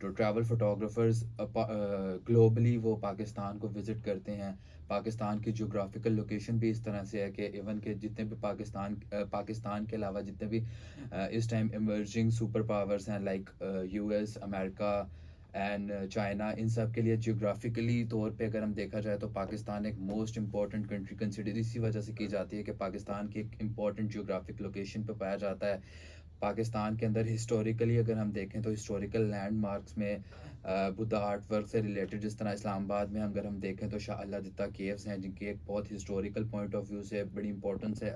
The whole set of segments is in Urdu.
تو ٹریول فوٹوگرافرز گلوبلی وہ پاکستان کو وزٹ کرتے ہیں. پاکستان کی جغرافیکل لوکیشن بھی اس طرح سے ہے کہ ایون کہ جتنے بھی پاکستان کے علاوہ جتنے بھی اس ٹائم ایمرجنگ سپر پاورز ہیں لائک یو ایس, امریکہ اینڈ چائنا, ان سب کے لیے جیوگرافیکلی طور پہ اگر ہم دیکھا جائے تو پاکستان ایک موسٹ امپورٹنٹ کنٹری کنسیڈر اسی وجہ سے کی جاتی ہے کہ پاکستان کی ایک امپورٹنٹ جیوگرافک لوکیشن پہ پایا جاتا ہے. پاکستان کے اندر ہسٹوریکلی اگر ہم دیکھیں تو ہسٹوریکل لینڈ مارکس میں بدھا آرٹ ورک سے ریلیٹڈ, جس طرح اسلام آباد میں اگر ہم دیکھیں تو شاہ اللہ دتا کیوز ہیں جن کی ایک بہت ہسٹوریکل پوائنٹ آف ویو سے بڑی امپورٹنس ہے.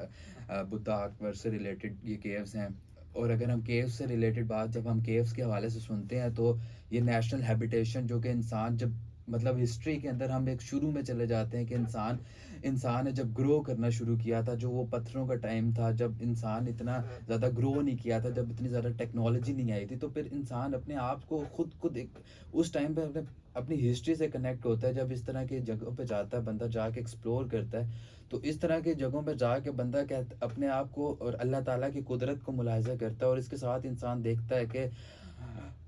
بدھا آرٹ ورک سے ریلیٹڈ یہ کیوز ہیں. اور اگر ہم کیوز سے ریلیٹڈ بات جب ہم کیوز کے حوالے سے سنتے ہیں تو یہ نیشنل ہیبیٹیشن جو کہ انسان جب مطلب ہسٹری کے اندر ہم ایک شروع میں چلے جاتے ہیں کہ انسان نے جب گرو کرنا شروع کیا تھا, جو وہ پتھروں کا ٹائم تھا جب انسان اتنا زیادہ گرو نہیں کیا تھا, جب اتنی زیادہ ٹیکنالوجی نہیں آئی تھی, تو پھر انسان اپنے آپ کو خود ایک اس ٹائم پہ اپنی ہسٹری سے کنیکٹ ہوتا ہے. جب اس طرح کی جگہوں پہ جاتا ہے بندہ, جا کے ایکسپلور کرتا ہے, تو اس طرح کی جگہوں پہ جا کے بندہ اپنے آپ کو اور اللہ تعالیٰ کی قدرت کو ملاحظہ کرتا ہے. اور اس کے ساتھ انسان دیکھتا ہے کہ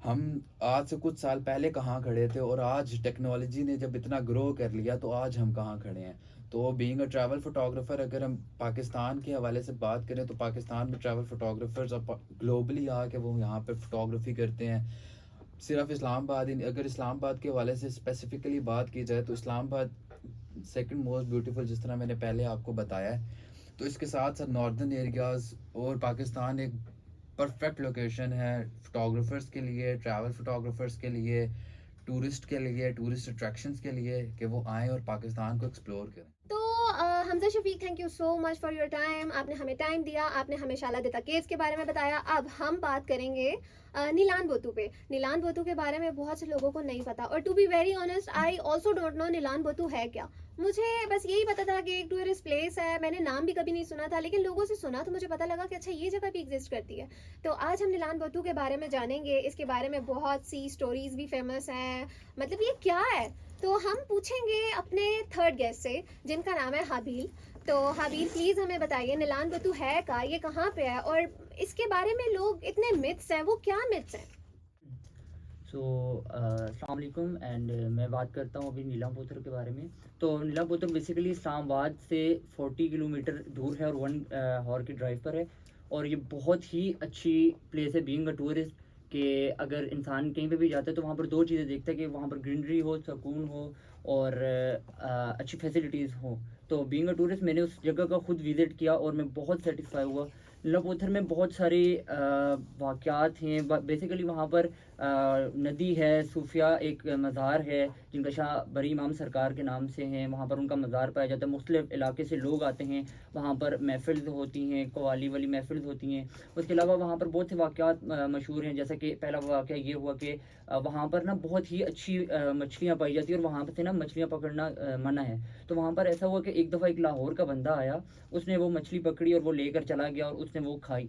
ہم آج سے کچھ سال پہلے کہاں کھڑے تھے اور آج ٹیکنالوجی نے جب اتنا گرو کر لیا تو آج ہم کہاں کھڑے ہیں. تو بینگ اے ٹریول فوٹوگرافر اگر ہم پاکستان کے حوالے سے بات کریں تو پاکستان میں ٹریول فوٹوگرافرز گلوبلی آ کے وہ یہاں پہ فوٹوگرافی کرتے ہیں. صرف اسلام آباد ہی, اگر اسلام آباد کے حوالے سے اسپیسیفکلی بات کی جائے تو اسلام آباد سیکنڈ موسٹ بیوٹیفل, جس طرح میں نے پہلے آپ کو بتایا ہے. تو اس کے ساتھ ساتھ ناردرن ایریاز اور پاکستان ایک پرفیکٹ لوکیشن ہے فوٹوگرافرز کے لیے, ٹریول فوٹوگرافرز کے لیے, ٹورسٹ کے لیے, ٹورسٹ اٹریکشنز کے لیے کہ وہ آئیں اور پاکستان کو ایکسپلور کریں. تو Hamza Shafiq, thank you so much for your time. آپ نے ہمیں ٹائم دیا, آپ نے ہمیں شالا دتا کیوز کے بارے میں بتایا. اب ہم بات کریں گے نیلان بوتو پہ. نیلان بوتو کے بارے میں بہت سے لوگوں کو نہیں پتا, اور to be very honest I also don't know نیلان بوتو ہے کیا. مجھے بس یہی پتا تھا کہ ایک ٹورسٹ پلیس ہے, میں نے نام بھی کبھی نہیں سنا تھا, لیکن لوگوں سے سنا تو مجھے پتا لگا کہ اچھا یہ جگہ بھی ایگزسٹ کرتی ہے. تو آج ہم نیلان بوتو کے بارے میں جانیں گے. اس کے بارے میں بہت سی اسٹوریز بھی فیمس ہیں, مطلب یہ کیا ہے. تو ہم پوچھیں گے اپنے تھرڈ گیسٹ سے جن کا نام ہے حابیل. تو حابیل پلیز ہمیں بتائیے نیلان بوتو ہے کا, یہ کہاں پہ ہے, اور اس کے بارے میں لوگ اتنے متس ہیں, وہ کیا متس ہیں. السلام علیکم. اینڈ میں بات کرتا ہوں ابھی نیلم پوتھر کے بارے میں. تو نیلم پوتھر بیسیکلی اسلام آباد سے 40 کلومیٹر دور ہے اور 1 ہاور کی ڈرائیو پر ہے. اور یہ بہت ہی اچھی پلیس ہے بینگ اے ٹورسٹ, کہ اگر انسان کہیں پہ بھی جاتا ہے تو وہاں پر 2 چیزیں دیکھتا ہے کہ وہاں پر گرینری ہو, سکون ہو, اور اچھی فیسلٹیز ہوں. تو بینگ اے ٹورسٹ میں نے اس جگہ کا خود وزٹ کیا اور میں بہت سیٹسفائی ہوا. نیلم پوتھر میں بہت سارے واقعات ہیں. بیسیکلی وہاں پر ندی ہے, صوفیہ ایک مزار ہے جن کا شاہ بری امام سرکار کے نام سے ہیں, وہاں پر ان کا مزار پایا جاتا ہے. مختلف علاقے سے لوگ آتے ہیں, وہاں پر محفلز ہوتی ہیں, قوالی والی محفلز ہوتی ہیں. اس کے علاوہ وہاں پر بہت سے واقعات مشہور ہیں, جیسا کہ پہلا واقعہ یہ ہوا کہ وہاں پر نا بہت ہی اچھی مچھلیاں پائی جاتی ہیں, اور وہاں پہ سے نا مچھلیاں پکڑنا منع ہے. تو وہاں پر ایسا ہوا کہ ایک دفعہ ایک لاہور کا بندہ آیا, اس نے وہ مچھلی پکڑی اور وہ لے کر چلا گیا, اور اس نے وہ کھائی.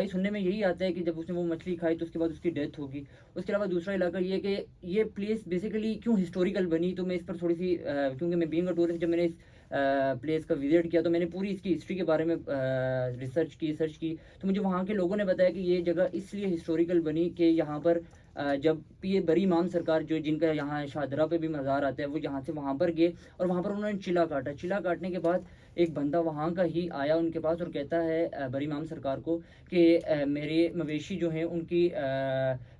سننے میں یہی آتا ہے کہ جب اس نے وہ مچھلی کھائی تو اس کے بعد اس کی ڈیتھ ہوگی. اس کے علاوہ دوسرا علاقہ یہ ہے کہ یہ پلیس بیسیکلی کیوں ہسٹوریکل بنی, تو میں اس پر تھوڑی سی کیونکہ میں بینگ اے ٹورسٹ جب میں نے اس پلیس کا وزٹ کیا تو میں نے پوری اس کی ہسٹری کے بارے میں سرچ کی. تو مجھے وہاں کے لوگوں نے بتایا کہ یہ جگہ اس لیے ہسٹوریکل بنی کہ یہاں پر جب یہ بری امام سرکار جو جن کا یہاں شاہدرہ پہ بھی مزار آتا ہے, وہ یہاں سے وہاں پر گئے اور وہاں پر انہوں نے چلا کاٹنے کے بعد ایک بندہ وہاں کا ہی آیا ان کے پاس اور کہتا ہے بری امام سرکار کو کہ میرے مویشی جو ہیں ان کی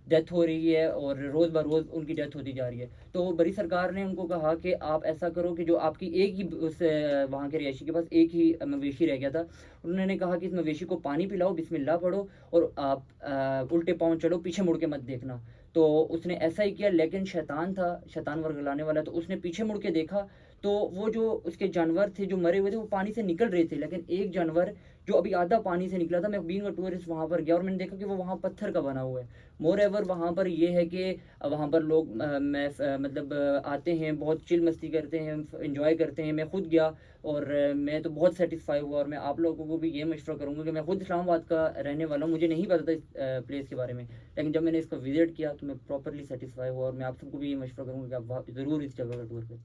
ڈیتھ ہو رہی ہے اور روز بروز ان کی ڈیتھ ہوتی جا رہی ہے. تو بری سرکار نے ان کو کہا کہ آپ ایسا کرو کہ جو آپ کی ایک ہی اس وہاں کے رہائشی کے پاس ایک ہی مویشی رہ گیا تھا, انہوں نے کہا کہ اس مویشی کو پانی پلاؤ, بسم اللہ پڑھو, اور آپ الٹے پاؤں چلو, پیچھے مڑ کے مت دیکھنا. تو اس نے ایسا ہی کیا, لیکن شیطان ورگلانے والا, تو اس نے پیچھے مڑ کے دیکھا تو وہ جو اس کے جانور تھے جو مرے ہوئے تھے وہ پانی سے نکل رہے تھے, لیکن ایک جانور جو ابھی آدھا پانی سے نکلا تھا. میں بینگ اے ٹورسٹ وہاں پر گیا اور میں نے دیکھا کہ وہ وہاں پتھر کا بنا ہوا ہے. مور ایور وہاں پر یہ ہے کہ وہاں پر لوگ مطلب آتے ہیں, بہت چل مستی کرتے ہیں, انجوائے کرتے ہیں. میں خود گیا اور میں تو بہت سیٹسفائی ہوا, اور میں آپ لوگوں کو بھی یہ مشورہ کروں گا کہ میں خود اسلام آباد کا رہنے والا ہوں, مجھے نہیں پتا تھا اس پلیس کے بارے میں, لیکن جب میں نے اس کا وزٹ کیا تو میں پراپرلی سیٹسفائی ہوا, اور میں آپ سب کو بھی یہ مشورہ کروں گا کہ آپ ضرور اس جگہ کا ٹور کریں.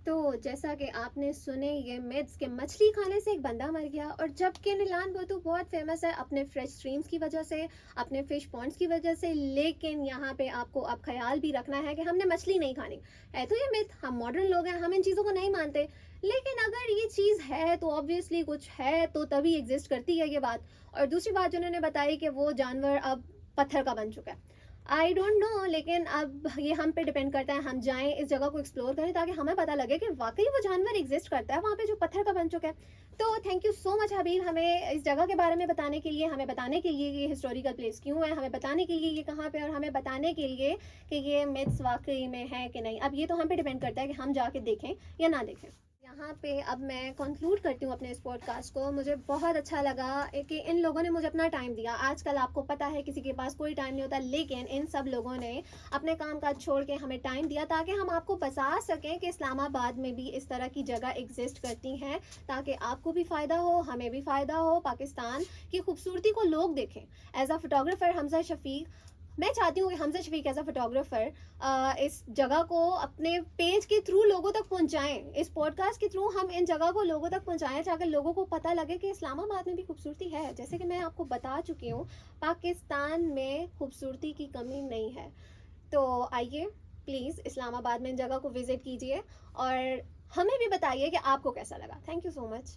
تو جیسا کہ آپ نے سنے یہ میتھس کہ مچھلی کھانے سے ایک بندہ مر گیا، اور جب کہ نیلان بوتو بہت فیمس ہے اپنے فریش اسٹریمس کی وجہ سے، اپنے فش پونڈس کی وجہ سے، لیکن یہاں پہ آپ کو اب خیال بھی رکھنا ہے کہ ہم نے مچھلی نہیں کھانی ہے۔ تو یہ میتھ، ہم ماڈرن لوگ ہیں، ہم ان چیزوں کو نہیں مانتے، لیکن اگر یہ چیز ہے تو آبویسلی کچھ ہے تو تبھی ایگزسٹ کرتی ہے یہ بات۔ اور دوسری بات جو انہوں نے بتائی کہ وہ جانور اب پتھر کا بن چکا ہے، آئی ڈونٹ نو، لیکن اب یہ ہم پہ ڈپینڈ کرتا ہے، ہم جائیں اس جگہ کو ایکسپلور کریں تاکہ ہمیں پتہ لگے کہ واقعی وہ جانور ایگزسٹ کرتا ہے وہاں پہ جو پتھر کا بن چکا ہے۔ تو تھینک یو سو مچ حبیب، ہمیں اس جگہ کے بارے میں بتانے کے لیے، ہمیں بتانے کے لیے یہ ہسٹوریکل پلیس کیوں ہے، ہمیں بتانے کے لیے یہ کہاں پہ، اور ہمیں بتانے کے لیے کہ یہ میتھس واقعی میں ہے کہ نہیں۔ اب یہ تو ہم پہ ڈپینڈ کرتا ہے کہ ہم جا کے دیکھیں یا نہ دیکھیں۔ یہاں پہ اب میں کنکلوڈ کرتی ہوں اپنے اس پوڈ کاسٹ کو۔ مجھے بہت اچھا لگا کہ ان لوگوں نے مجھے اپنا ٹائم دیا۔ آج کل آپ کو پتہ ہے کسی کے پاس کوئی ٹائم نہیں ہوتا، لیکن ان سب لوگوں نے اپنے کام کاج چھوڑ کے ہمیں ٹائم دیا تاکہ ہم آپ کو بتا سکیں کہ اسلام آباد میں بھی اس طرح کی جگہ ایگزسٹ کرتی ہیں، تاکہ آپ کو بھی فائدہ ہو، ہمیں بھی فائدہ ہو، پاکستان کی خوبصورتی کو لوگ دیکھیں۔ ایز اے فوٹوگرافر حمزہ شفیق، میں چاہتی ہوں کہ حمزہ شفیق ایز اے فوٹوگرافر اس جگہ کو اپنے پیج کے تھرو لوگوں تک پہنچائیں، اس پوڈ کاسٹ کے تھرو ہم ان جگہ کو لوگوں تک پہنچائیں تاکہ لوگوں کو پتہ لگے کہ اسلام آباد میں بھی خوبصورتی ہے۔ جیسے کہ میں آپ کو بتا چکی ہوں، پاکستان میں خوبصورتی کی کمی نہیں ہے۔ تو آئیے پلیز اسلام آباد میں ان جگہ کو وزٹ کیجیے اور ہمیں بھی بتائیے کہ آپ کو کیسا لگا۔ Thank you so much.